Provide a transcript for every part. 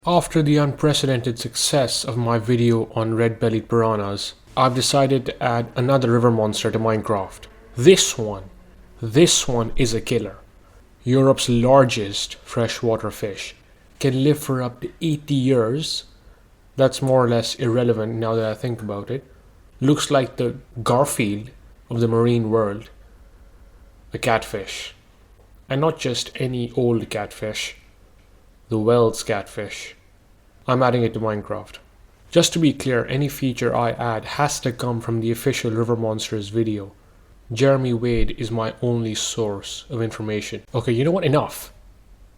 After the unprecedented success of my video on red-bellied piranhas, I've decided to add another river monster to Minecraft. This one is a killer. Europe's largest freshwater fish can live for up to 80 years. That's more or less irrelevant now that I think about it. Looks like the Garfield of the marine world. A catfish. And not just any old catfish. The Wels catfish. I'm adding it to Minecraft. Just to be clear, any feature I add has to come from the official River Monsters video. Jeremy Wade is my only source of information. Okay, you know what? Enough.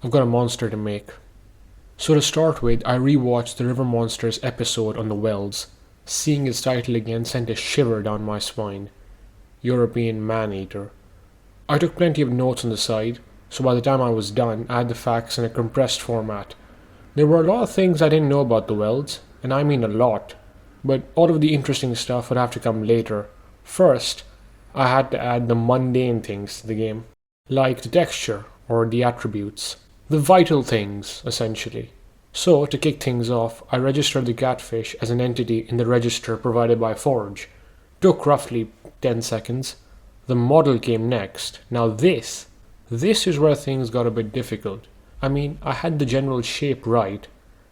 I've got a monster to make. So to start with, I rewatched the River Monsters episode on the Wels. Seeing its title again sent a shiver down my spine. European maneater. I took plenty of notes on the side, so by the time I was done, I had the facts in a compressed format. There were a lot of things I didn't know about the Wels, and I mean a lot, but all of the interesting stuff would have to come later. First, I had to add the mundane things to the game, like the texture or the attributes, the vital things, essentially. So, to kick things off, I registered the catfish as an entity in the register provided by Forge. Took roughly 10 seconds. The model came next. Now this is where things got a bit difficult. I mean, I had the general shape right,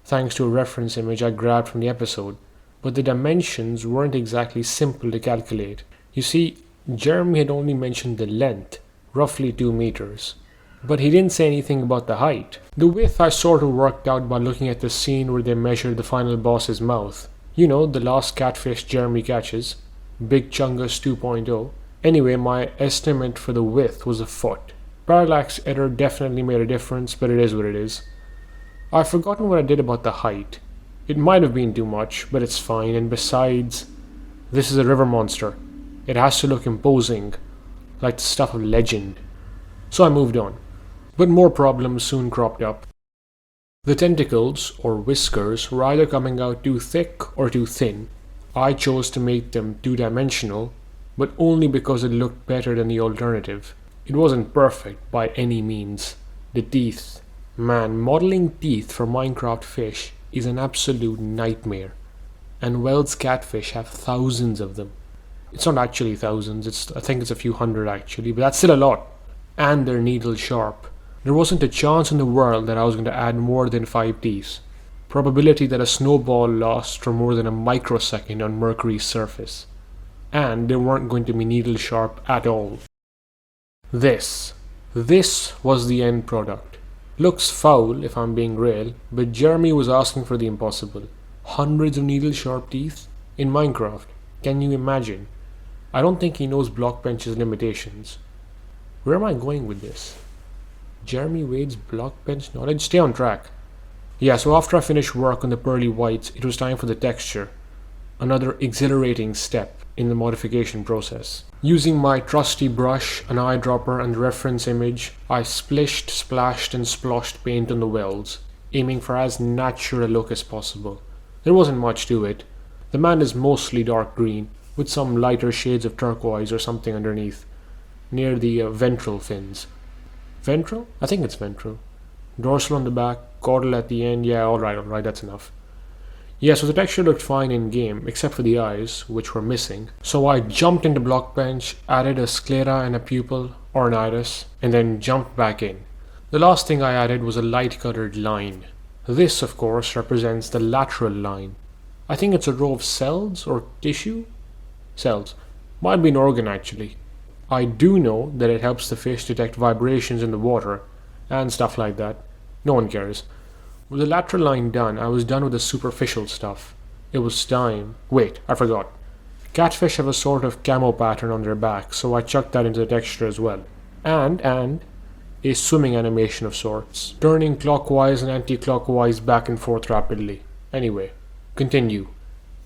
thanks to a reference image I grabbed from the episode, but the dimensions weren't exactly simple to calculate. You see, Jeremy had only mentioned the length, roughly 2 meters, but he didn't say anything about the height. The width I sort of worked out by looking at the scene where they measured the final boss's mouth. You know, the last catfish Jeremy catches, Big Chungus 2.0. Anyway, my estimate for the width was a foot. Parallax error definitely made a difference, but it is what it is. I've forgotten what I did about the height. It might have been too much, but it's fine, and besides, this is a river monster. It has to look imposing, like the stuff of legend. So I moved on. But more problems soon cropped up. The tentacles, or whiskers, were either coming out too thick or too thin. I chose to make them two-dimensional, but only because it looked better than the alternative. It wasn't perfect by any means. The teeth. Man, modeling teeth for Minecraft fish is an absolute nightmare. And Wels catfish have thousands of them. It's not actually thousands, I think it's a few hundred actually, but that's still a lot. And they're needle sharp. There wasn't a chance in the world that I was going to add more than 5 teeth. Probability that a snowball lasts for more than a microsecond on Mercury's surface. And they weren't going to be needle sharp at all. This was the end product. Looks foul if I'm being real, but Jeremy was asking for the impossible. Hundreds of needle sharp teeth in Minecraft. Can you imagine? I don't think he knows Blockbench's limitations. Where am I going with this? Jeremy Wade's Blockbench knowledge? Stay on track. Yeah, so after I finished work on the pearly whites, it was time for the texture. Another exhilarating step in the modification process. Using my trusty brush, an eyedropper and the reference image, I splished, splashed and sploshed paint on the Wels, aiming for as natural a look as possible. There wasn't much to it. The man is mostly dark green, with some lighter shades of turquoise or something underneath, near the ventral fins. Ventral? I think it's ventral. Dorsal on the back, caudal at the end, yeah, alright, that's enough. Yeah, so the texture looked fine in game, except for the eyes, which were missing. So I jumped into Blockbench, added a sclera and a pupil, or an iris, and then jumped back in. The last thing I added was a light-colored line. This, of course, represents the lateral line. I think it's a row of cells, or tissue? Cells. Might be an organ, actually. I do know that it helps the fish detect vibrations in the water, and stuff like that. No one cares. With the lateral line done, I was done with the superficial stuff. It was time. Wait, I forgot. Catfish have a sort of camo pattern on their back, so I chucked that into the texture as well. And a swimming animation of sorts, turning clockwise and anti-clockwise back and forth rapidly. Anyway, continue.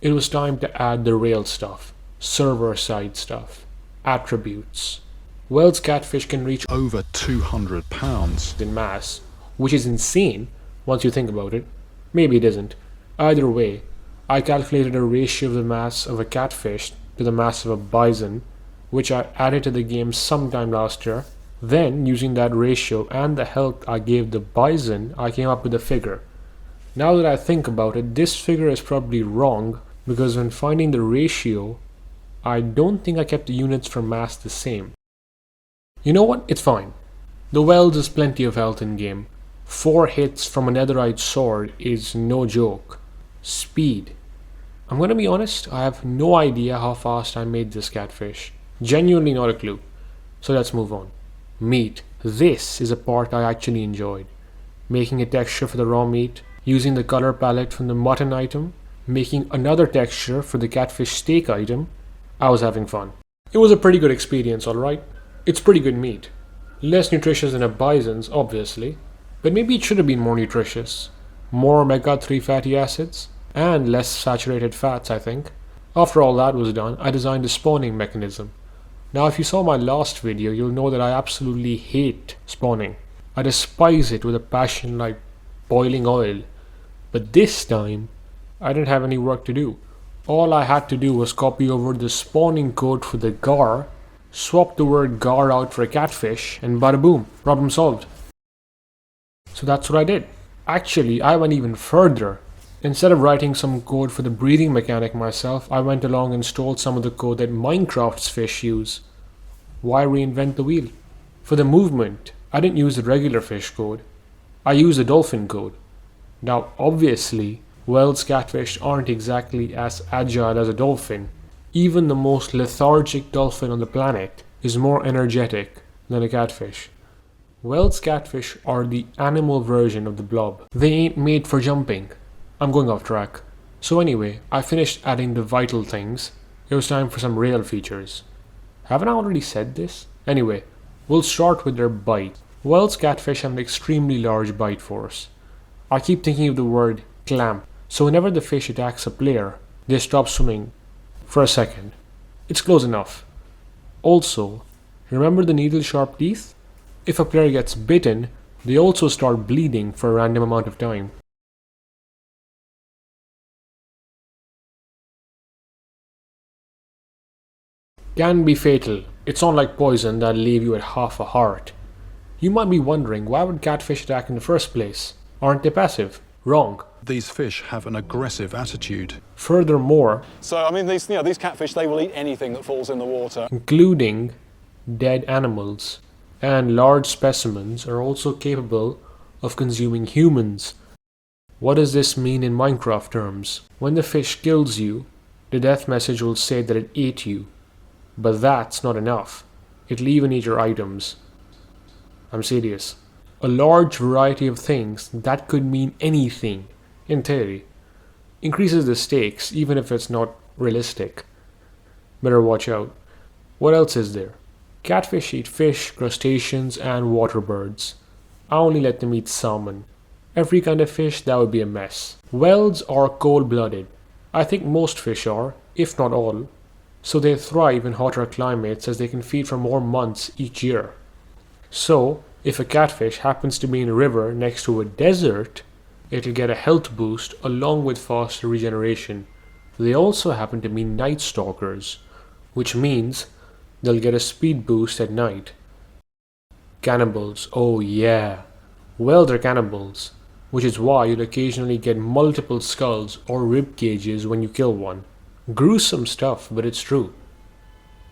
It was time to add the real stuff, server-side stuff, attributes. Wels catfish can reach over 200 pounds in mass, which is insane once you think about it. Maybe it isn't. Either way, I calculated a ratio of the mass of a catfish to the mass of a bison, which I added to the game sometime last year. Then, using that ratio and the health I gave the bison, I came up with a figure. Now that I think about it, this figure is probably wrong because when finding the ratio, I don't think I kept the units for mass the same. You know what? It's fine. The Wels is plenty of health in game. 4 hits from a netherite sword is no joke. Speed. I'm gonna be honest, I have no idea how fast I made this catfish. Genuinely not a clue. So let's move on. Meat. This is a part I actually enjoyed. Making a texture for the raw meat, using the color palette from the mutton item, making another texture for the catfish steak item. I was having fun. It was a pretty good experience, alright? It's pretty good meat. Less nutritious than a bison's, obviously, but maybe it should have been more nutritious. More omega-3 fatty acids, and less saturated fats, I think. After all that was done, I designed a spawning mechanism. Now if you saw my last video, you'll know that I absolutely hate spawning. I despise it with a passion like boiling oil. But this time, I didn't have any work to do. All I had to do was copy over the spawning code for the gar, swap the word gar out for a catfish, and bada boom, problem solved. So that's what I did. Actually, I went even further. Instead of writing some code for the breathing mechanic myself, I went along and stole some of the code that Minecraft's fish use. Why reinvent the wheel? For the movement, I didn't use the regular fish code. I used the dolphin code. Now, obviously, Wels catfish aren't exactly as agile as a dolphin. Even the most lethargic dolphin on the planet is more energetic than a catfish. Wels catfish are the animal version of the blob. They ain't made for jumping. I'm going off track. So anyway, I finished adding the vital things. It was time for some real features. Haven't I already said this? Anyway, we'll start with their bite. Wels catfish have an extremely large bite force. I keep thinking of the word clamp. So whenever the fish attacks a player, they stop swimming for a second. It's close enough. Also, remember the needle-sharp teeth? If a player gets bitten, they also start bleeding for a random amount of time. Can be fatal. It's not like poison that'll leave you at half a heart. You might be wondering, why would catfish attack in the first place? Aren't they passive? Wrong. These fish have an aggressive attitude. Furthermore, So, I mean, these catfish, they will eat anything that falls in the water. including dead animals, and large specimens are also capable of consuming humans. What does this mean in Minecraft terms? When the fish kills you, the death message will say that it ate you. But that's not enough. It'll even eat your items. I'm serious. A large variety of things that could mean anything, in theory, increases the stakes even if it's not realistic. Better watch out. What else is there? Catfish eat fish, crustaceans, and water birds. I only let them eat salmon. Every kind of fish, that would be a mess. Wels are cold-blooded. I think most fish are, if not all. So they thrive in hotter climates as they can feed for more months each year. So, if a catfish happens to be in a river next to a desert, it'll get a health boost along with faster regeneration. They also happen to be night stalkers, which means they'll get a speed boost at night. Cannibals, oh yeah. Well, they're cannibals, which is why you'll occasionally get multiple skulls or rib cages when you kill one. Gruesome stuff, but it's true.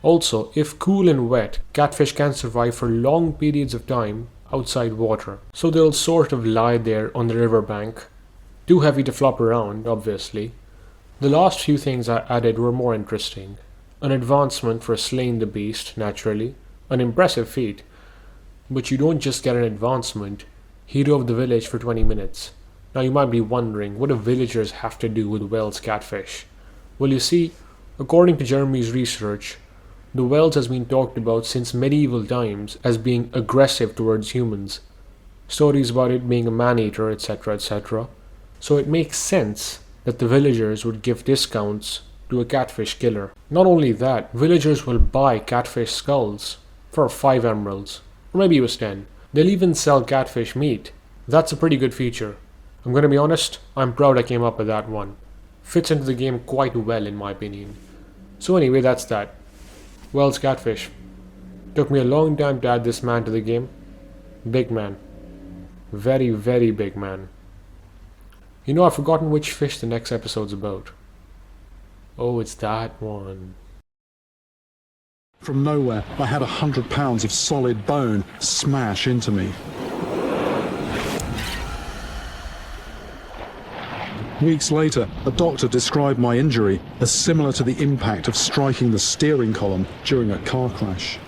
Also, if cool and wet, catfish can survive for long periods of time outside water. So they'll sort of lie there on the riverbank. Too heavy to flop around, obviously. The last few things I added were more interesting. An advancement for slaying the beast, naturally. An impressive feat. But you don't just get an advancement. Hero of the village for 20 minutes. Now you might be wondering, what do villagers have to do with Wels catfish? Well, you see, according to Jeremy's research, the Wels has been talked about since medieval times as being aggressive towards humans. Stories about it being a maneater, etc., etc. So it makes sense that the villagers would give discounts to a catfish killer. Not only that, villagers will buy catfish skulls for 5 emeralds, or maybe it was 10. They'll even sell catfish meat. That's a pretty good feature. I'm gonna be honest, I'm proud I came up with that one. Fits into the game quite well in my opinion. So anyway, that's that. Wels catfish. Took me a long time to add this man to the game. Big man. Very, very big man. You know, I've forgotten which fish the next episode's about. Oh, it's that one. From nowhere, I had 100 pounds of solid bone smash into me. Weeks later, a doctor described my injury as similar to the impact of striking the steering column during a car crash.